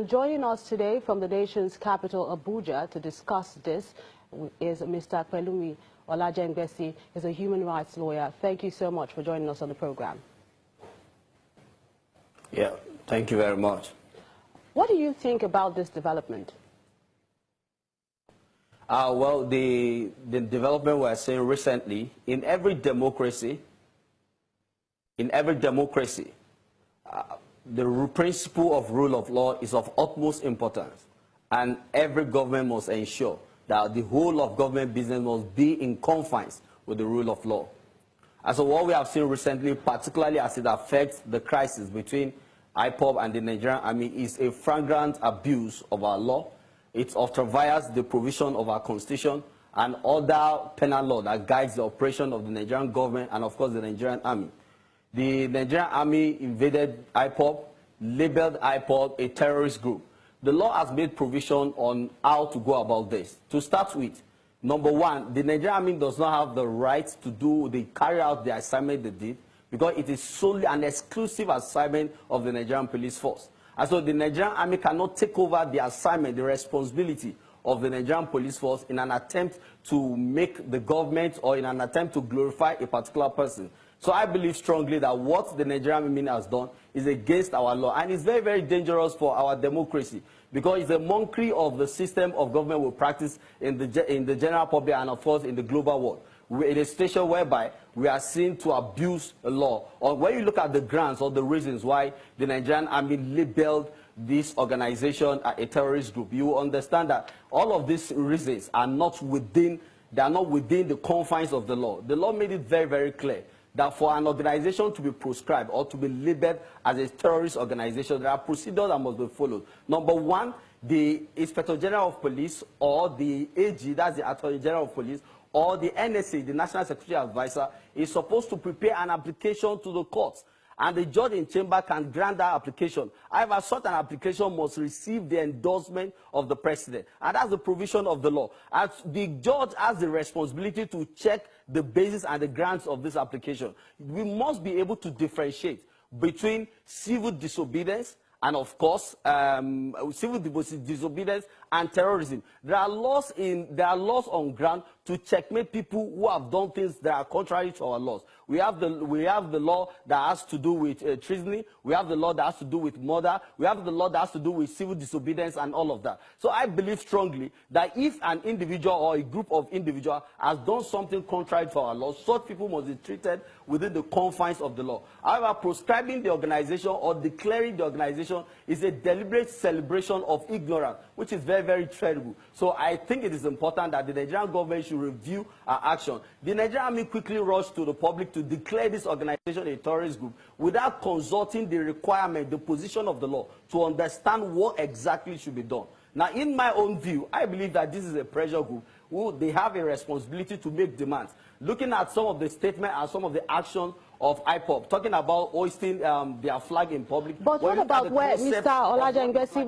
Joining us today from the nation's capital, Abuja, to discuss this is Mr. Pelumi Olajengbesi. He's a human rights lawyer. Thank you so much for joining us on the program. Yeah, thank you very much. What do you think about this development? Well, the development we're seeing recently, in every democracy, the principle of rule of law is of utmost importance, and every government must ensure that the whole of government business must be in confines with the rule of law. And so what we have seen recently, particularly as it affects the crisis between IPOB and the Nigerian army, is a flagrant abuse of our law. It ultraviolates the provision of our constitution and other penal law that guides the operation of the Nigerian government and, of course, the Nigerian army. The Nigerian army invaded IPOB, labeled IPOB a terrorist group. The law has made provision on how to go about this. To start with, number one, the Nigerian army does not have the right to carry out the assignment they did, because it is solely an exclusive assignment of the Nigerian police force. And so the Nigerian army cannot take over the assignment, the responsibility of the Nigerian police force in an attempt to make the government or in an attempt to glorify a particular person. So I believe strongly that what the Nigerian army has done is against our law, and it's very, very dangerous for our democracy, because it's a mockery of the system of government we practice in the general public and, of course, in the global world. We're in a situation whereby we are seen to abuse the law. Or when you look at the grounds or the reasons why the Nigerian army labeled this organization a terrorist group, you will understand that all of these reasons are not within the confines of the law. The law made it very, very clear that for an organization to be proscribed or to be labeled as a terrorist organization, there are procedures that must be followed. Number one, the Inspector General of Police or the AG, that's the Attorney General of Police, or the NSA, the National Security Advisor, is supposed to prepare an application to the courts, and the judge in chamber can grant that application. However, such an application must receive the endorsement of the president, and that's the provision of the law. And the judge has the responsibility to check the basis and the grounds of this application. We must be able to differentiate between civil disobedience and, of course, civil disobedience and terrorism. There are laws on ground to checkmate people who have done things that are contrary to our laws. We have the law that has to do with treason. We have the law that has to do with murder. We have the law that has to do with civil disobedience and all of that. So I believe strongly that if an individual or a group of individuals has done something contrary to our laws, such people must be treated within the confines of the law. However, proscribing the organization or declaring the organization is a deliberate celebration of ignorance, which is very, very terrible. So I think it is important that the Nigerian government should review our action. The Nigerian army quickly rushed to the public to declare this organization a terrorist group without consulting the requirement, the position of the law, to understand what exactly should be done. Now, in my own view, I believe that this is a pressure group who they have a responsibility to make demands. Looking at some of the statements and some of the actions of IPOB, talking about hoisting their flag in public. But what about where, Mr. Olajengbesi,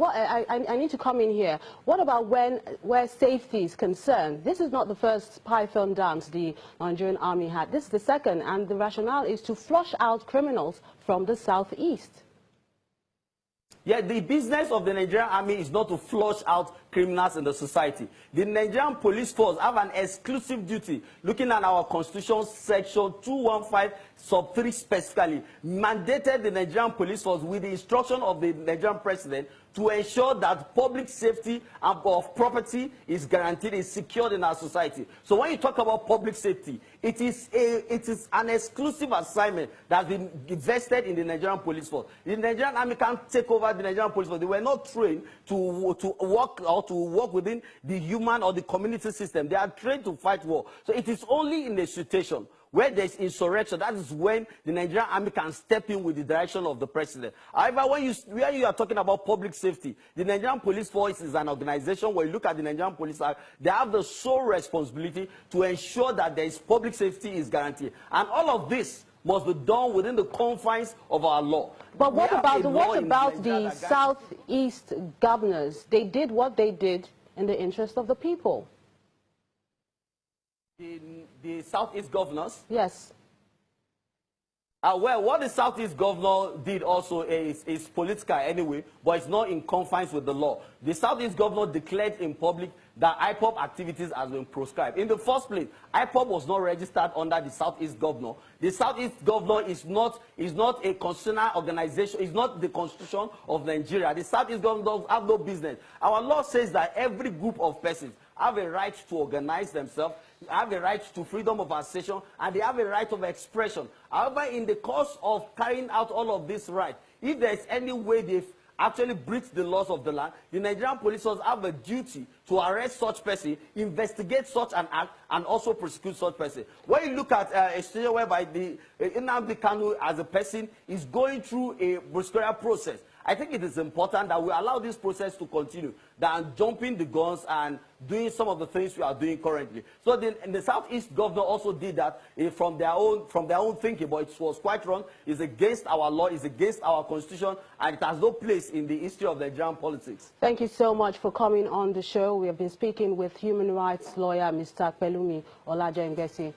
I need to come in here. What about where safety is concerned? This is not the first Python dance the Nigerian army had. This is the second, and the rationale is to flush out criminals from the southeast. Yeah, the business of the Nigerian army is not to flush out criminals in the society. The Nigerian police force have an exclusive duty, looking at our constitution section 215 sub 3 specifically, mandated the Nigerian police force with the instruction of the Nigerian president to ensure that public safety of property is guaranteed, is secured in our society. So when you talk about public safety, it is an exclusive assignment that has been vested in the Nigerian police force. The Nigerian army can't take over the Nigerian police force. They were not trained to work within the human or the community system. They are trained to fight war. So it is only in a situation where there is insurrection, that is when the Nigerian army can step in with the direction of the president. However, when you are talking about public safety, the Nigerian Police Force is an organization where you look at the Nigerian Police Act, they have the sole responsibility to ensure that there is public safety is guaranteed. And all of this must be done within the confines of our law. But what about the Southeast governors? They did what they did in the interest of the people. The Southeast governors? Yes. Well, what the Southeast governor did also is political anyway, but it's not in confines with the law. The Southeast governor declared in public that IPOB activities has been proscribed. In the first place, IPOB was not registered under the Southeast governor. The Southeast governor is not a constitutional organization, is not the constitution of Nigeria. The Southeast governor have no business. Our law says that every group of persons have a right to organize themselves, have a right to freedom of association, and they have a right of expression. However, in the course of carrying out all of this right, if there is any way they've actually breached the laws of the land, the Nigerian police force have a duty to arrest such person, investigate such an act, and also prosecute such person. When you look at a situation whereby the Nnamdi Kanu as a person is going through a proscribed process, I think it is important that we allow this process to continue than jumping the guns and doing some of the things we are doing currently. So the Southeast governor also did that from their own thinking, but it was quite wrong. It's against our law, it's against our constitution, and it has no place in the history of Nigerian politics. Thank you so much for coming on the show. We have been speaking with human rights lawyer Mr. Pelumi Olajengbesi.